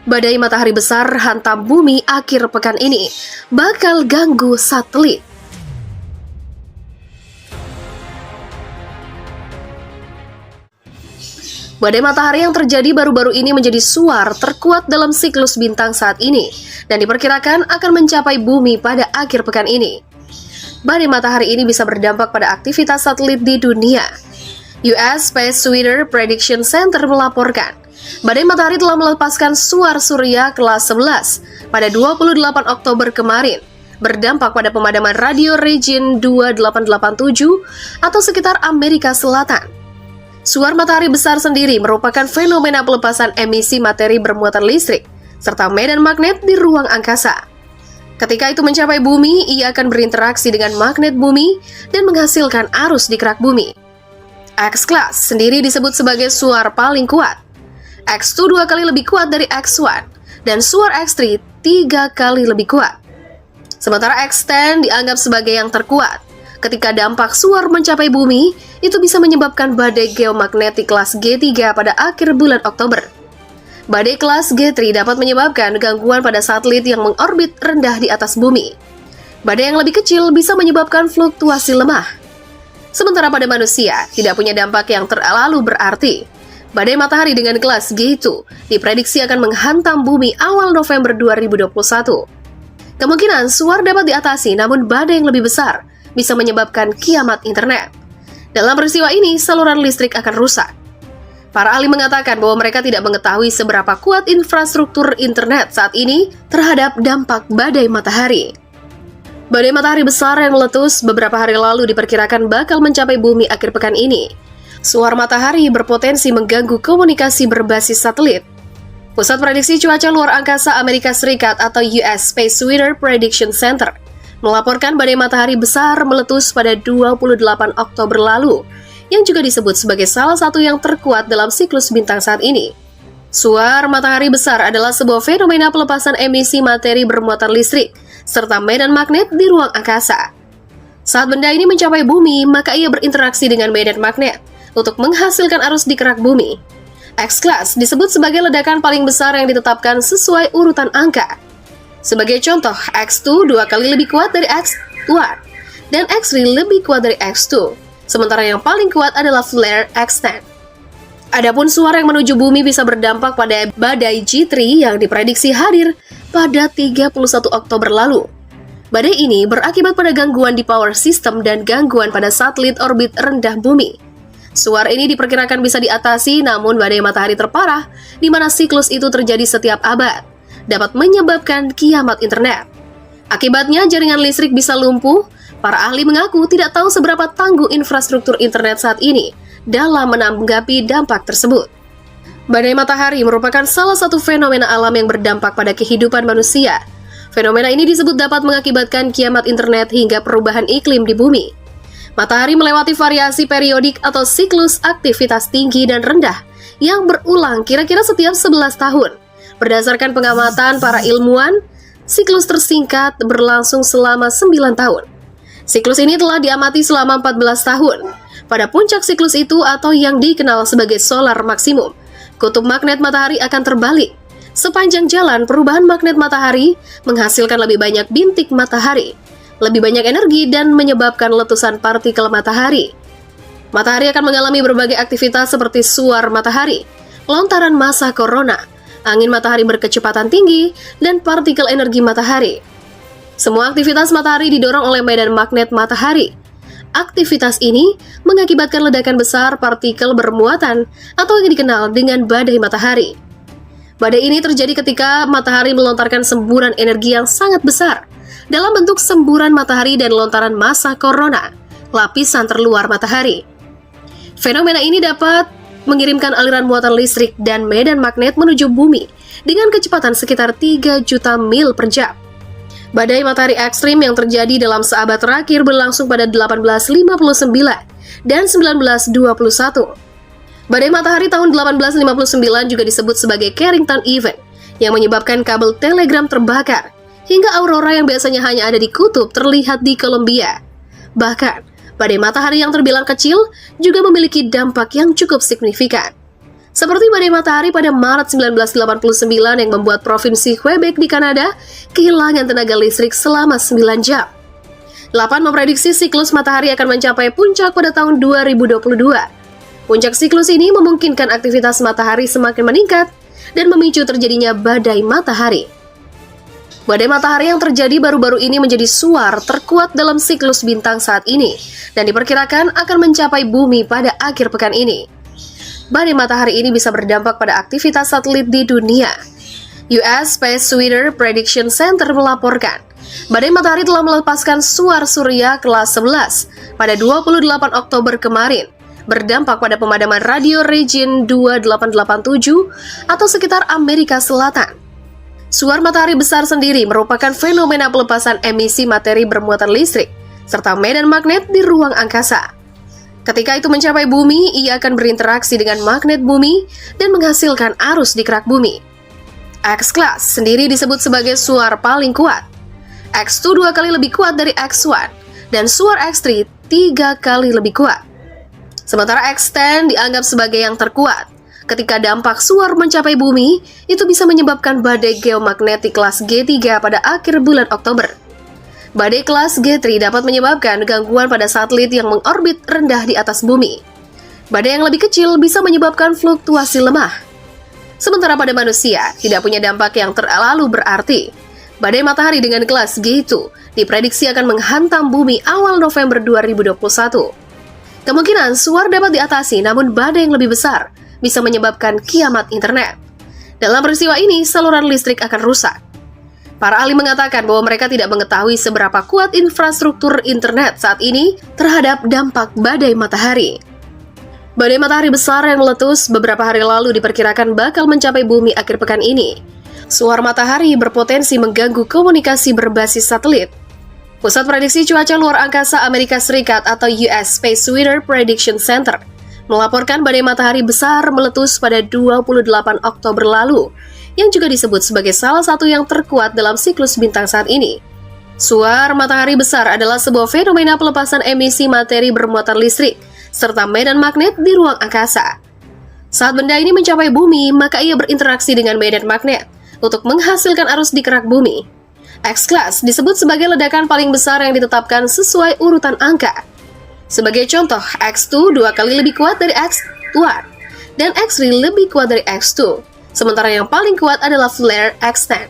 Badai matahari besar hantam bumi akhir pekan ini bakal ganggu satelit. Badai matahari yang terjadi baru-baru ini menjadi suar terkuat dalam siklus bintang saat ini dan diperkirakan akan mencapai bumi pada akhir pekan ini. Badai matahari ini bisa berdampak pada aktivitas satelit di dunia. US Space Weather Prediction Center melaporkan, badai matahari telah melepaskan suar surya kelas 11 pada 28 Oktober kemarin, berdampak pada pemadaman radio region 2887 atau sekitar Amerika Selatan. Suar matahari besar sendiri merupakan fenomena pelepasan emisi materi bermuatan listrik serta medan magnet di ruang angkasa. Ketika itu mencapai bumi, ia akan berinteraksi dengan magnet bumi dan menghasilkan arus di kerak bumi. X-class sendiri disebut sebagai suar paling kuat. X2 2 kali lebih kuat dari X1 dan suar X3 3 kali lebih kuat. Sementara X10 dianggap sebagai yang terkuat. Ketika dampak suar mencapai bumi, itu bisa menyebabkan badai geomagnetik kelas G3 pada akhir bulan Oktober. Badai kelas G3 dapat menyebabkan gangguan pada satelit yang mengorbit rendah di atas bumi. Badai yang lebih kecil bisa menyebabkan fluktuasi lemah. Sementara pada manusia, tidak punya dampak yang terlalu berarti. Badai matahari dengan kelas G itu diprediksi akan menghantam bumi awal November 2021. Kemungkinan suar dapat diatasi, namun badai yang lebih besar bisa menyebabkan kiamat internet. Dalam peristiwa ini, saluran listrik akan rusak. Para ahli mengatakan bahwa mereka tidak mengetahui seberapa kuat infrastruktur internet saat ini terhadap dampak badai matahari. Badai matahari besar yang meletus beberapa hari lalu diperkirakan bakal mencapai bumi akhir pekan ini. Suar matahari berpotensi mengganggu komunikasi berbasis satelit. Pusat Prediksi Cuaca Luar Angkasa Amerika Serikat atau US Space Weather Prediction Center melaporkan badai matahari besar meletus pada 28 Oktober lalu, yang juga disebut sebagai salah satu yang terkuat dalam siklus bintang saat ini. Suar matahari besar adalah sebuah fenomena pelepasan emisi materi bermuatan listrik serta medan magnet di ruang angkasa. Saat benda ini mencapai bumi, maka ia berinteraksi dengan medan magnet untuk menghasilkan arus di kerak bumi. X-class disebut sebagai ledakan paling besar yang ditetapkan sesuai urutan angka. Sebagai contoh, X2 2 kali lebih kuat dari X1 dan X3 lebih kuat dari X2. Sementara yang paling kuat adalah flare X10. Adapun suar yang menuju bumi bisa berdampak pada badai G3 yang diprediksi hadir pada 31 Oktober lalu. Badai ini berakibat pada gangguan di power system dan gangguan pada satelit orbit rendah bumi. Suar ini diperkirakan bisa diatasi, namun badai matahari terparah, di mana siklus itu terjadi setiap abad, dapat menyebabkan kiamat internet. Akibatnya jaringan listrik bisa lumpuh. Para ahli mengaku tidak tahu seberapa tangguh infrastruktur internet saat ini dalam menanggapi dampak tersebut. Badai matahari merupakan salah satu fenomena alam yang berdampak pada kehidupan manusia. Fenomena ini disebut dapat mengakibatkan kiamat internet hingga perubahan iklim di bumi. Matahari melewati variasi periodik atau siklus aktivitas tinggi dan rendah yang berulang kira-kira setiap 11 tahun. Berdasarkan pengamatan para ilmuwan, siklus tersingkat berlangsung selama 9 tahun. Siklus ini telah diamati selama 14 tahun. Pada puncak siklus itu atau yang dikenal sebagai solar maksimum, kutub magnet matahari akan terbalik. Sepanjang jalan, perubahan magnet matahari menghasilkan lebih banyak bintik matahari, lebih banyak energi dan menyebabkan letusan partikel matahari. Matahari akan mengalami berbagai aktivitas seperti suar matahari, lontaran massa corona, angin matahari berkecepatan tinggi, dan partikel energi matahari. Semua aktivitas matahari didorong oleh medan magnet matahari. Aktivitas ini mengakibatkan ledakan besar partikel bermuatan atau yang dikenal dengan badai matahari. Badai ini terjadi ketika matahari melontarkan semburan energi yang sangat besar dalam bentuk semburan matahari dan lontaran massa corona, lapisan terluar matahari. Fenomena ini dapat mengirimkan aliran muatan listrik dan medan magnet menuju bumi dengan kecepatan sekitar 3 juta mil per jam. Badai matahari ekstrim yang terjadi dalam seabad terakhir berlangsung pada 1859 dan 1921. Badai matahari tahun 1859 juga disebut sebagai Carrington Event, yang menyebabkan kabel telegram terbakar, hingga aurora yang biasanya hanya ada di kutub terlihat di Columbia. Bahkan, badai matahari yang terbilang kecil juga memiliki dampak yang cukup signifikan. Seperti badai matahari pada Maret 1989 yang membuat provinsi Quebec di Kanada kehilangan tenaga listrik selama 9 jam. 8 memprediksi siklus matahari akan mencapai puncak pada tahun 2022. Puncak siklus ini memungkinkan aktivitas matahari semakin meningkat dan memicu terjadinya badai matahari. Badai matahari yang terjadi baru-baru ini menjadi suar terkuat dalam siklus bintang saat ini dan diperkirakan akan mencapai bumi pada akhir pekan ini. Badai matahari ini bisa berdampak pada aktivitas satelit di dunia. US Space Weather Prediction Center melaporkan, badai matahari telah melepaskan suar surya kelas 11 pada 28 Oktober kemarin, berdampak pada pemadaman radio region 2887 atau sekitar Amerika Selatan. Suar matahari besar sendiri merupakan fenomena pelepasan emisi materi bermuatan listrik, serta medan magnet di ruang angkasa. Ketika itu mencapai bumi, ia akan berinteraksi dengan magnet bumi dan menghasilkan arus di kerak bumi. X-class sendiri disebut sebagai suar paling kuat. X2 2 kali lebih kuat dari X1, dan suar X3 3 kali lebih kuat. Sementara X10 dianggap sebagai yang terkuat. Ketika dampak suar mencapai bumi, itu bisa menyebabkan badai geomagnetik kelas G3 pada akhir bulan Oktober. Badai kelas G3 dapat menyebabkan gangguan pada satelit yang mengorbit rendah di atas bumi. Badai yang lebih kecil bisa menyebabkan fluktuasi lemah. Sementara pada manusia, tidak punya dampak yang terlalu berarti. Badai matahari dengan kelas G2 diprediksi akan menghantam bumi awal November 2021. Kemungkinan suar dapat diatasi, namun badai yang lebih besar bisa menyebabkan kiamat internet. Dalam peristiwa ini, saluran listrik akan rusak. Para ahli mengatakan bahwa mereka tidak mengetahui seberapa kuat infrastruktur internet saat ini terhadap dampak badai matahari. Badai matahari besar yang meletus beberapa hari lalu diperkirakan bakal mencapai bumi akhir pekan ini. Suar matahari berpotensi mengganggu komunikasi berbasis satelit. Pusat Prediksi Cuaca Luar Angkasa Amerika Serikat atau US Space Weather Prediction Center melaporkan badai matahari besar meletus pada 28 Oktober lalu, yang juga disebut sebagai salah satu yang terkuat dalam siklus bintang saat ini. Suar matahari besar adalah sebuah fenomena pelepasan emisi materi bermuatan listrik, serta medan magnet di ruang angkasa. Saat benda ini mencapai bumi, maka ia berinteraksi dengan medan magnet untuk menghasilkan arus di kerak bumi. X-class disebut sebagai ledakan paling besar yang ditetapkan sesuai urutan angka. Sebagai contoh, X2 2 kali lebih kuat dari X1, dan X3 lebih kuat dari X2. Sementara yang paling kuat adalah flare X10.